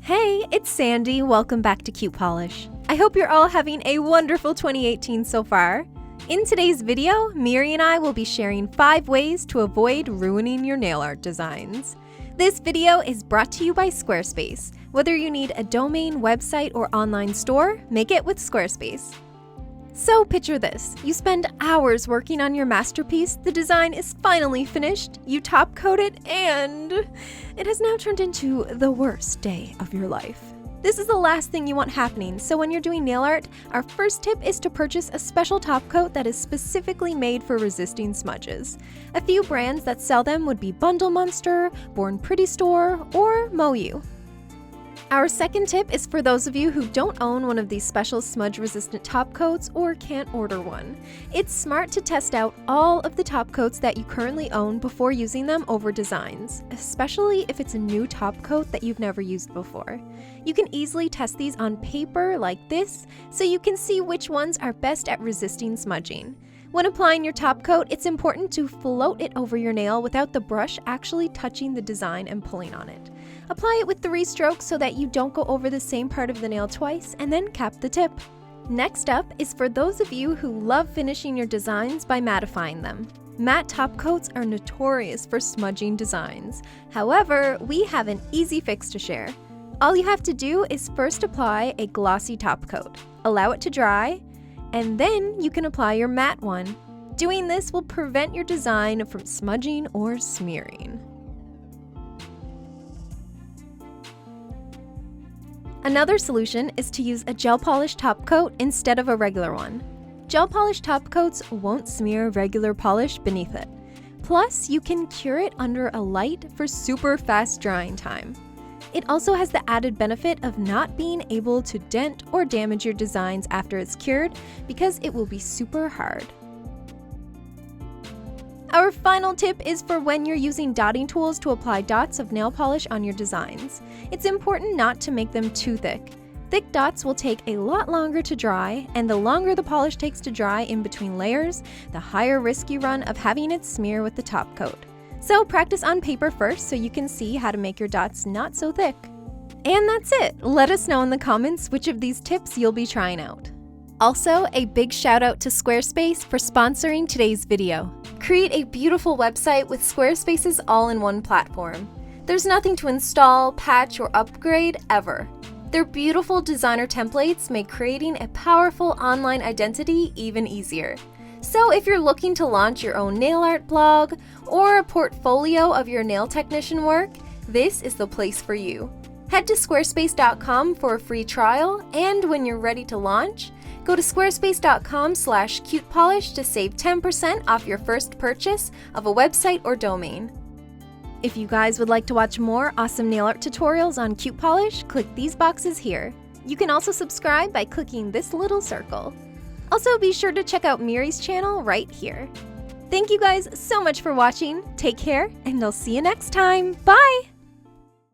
Hey, it's Sandy. Welcome back to Cute Polish. I hope you're all having a wonderful 2018 so far. In today's video, Miri and I will be sharing 5 ways to avoid ruining your nail art designs. This video is brought to you by Squarespace. Whether you need a domain, website, or online store, make it with Squarespace. So picture this, you spend hours working on your masterpiece, the design is finally finished, you top coat it, and it has now turned into the worst day of your life. This is the last thing you want happening, so when you're doing nail art, our first tip is to purchase a special top coat that is specifically made for resisting smudges. A few brands that sell them would be Bundle Monster, Born Pretty Store, or Moyu. Our second tip is for those of you who don't own one of these special smudge-resistant top coats or can't order one. It's smart to test out all of the top coats that you currently own before using them over designs, especially if it's a new top coat that you've never used before. You can easily test these on paper like this, so you can see which ones are best at resisting smudging. When applying your top coat, it's important to float it over your nail without the brush actually touching the design and pulling on it. Apply it with 3 strokes so that you don't go over the same part of the nail twice, and then cap the tip. Next up is for those of you who love finishing your designs by mattifying them. Matte top coats are notorious for smudging designs. However, we have an easy fix to share. All you have to do is first apply a glossy top coat, allow it to dry, and then you can apply your matte one. Doing this will prevent your design from smudging or smearing. Another solution is to use a gel polish top coat instead of a regular one. Gel polish top coats won't smear regular polish beneath it. Plus, you can cure it under a light for super fast drying time. It also has the added benefit of not being able to dent or damage your designs after it's cured because it will be super hard. Our final tip is for when you're using dotting tools to apply dots of nail polish on your designs. It's important not to make them too thick. Thick dots will take a lot longer to dry, and the longer the polish takes to dry in between layers, the higher risk you run of having it smear with the top coat. So practice on paper first so you can see how to make your dots not so thick. And that's it! Let us know in the comments which of these tips you'll be trying out. Also, a big shout out to Squarespace for sponsoring today's video. Create a beautiful website with Squarespace's all-in-one platform. There's nothing to install, patch, or upgrade ever. Their beautiful designer templates make creating a powerful online identity even easier. So if you're looking to launch your own nail art blog or a portfolio of your nail technician work, this is the place for you. Head to squarespace.com for a free trial, and when you're ready to launch, go to squarespace.com/cutepolish to save 10% off your first purchase of a website or domain. If you guys would like to watch more awesome nail art tutorials on Cute Polish, click these boxes here. You can also subscribe by clicking this little circle. Also, be sure to check out Miri's channel right here. Thank you guys so much for watching. Take care, and I'll see you next time. Bye!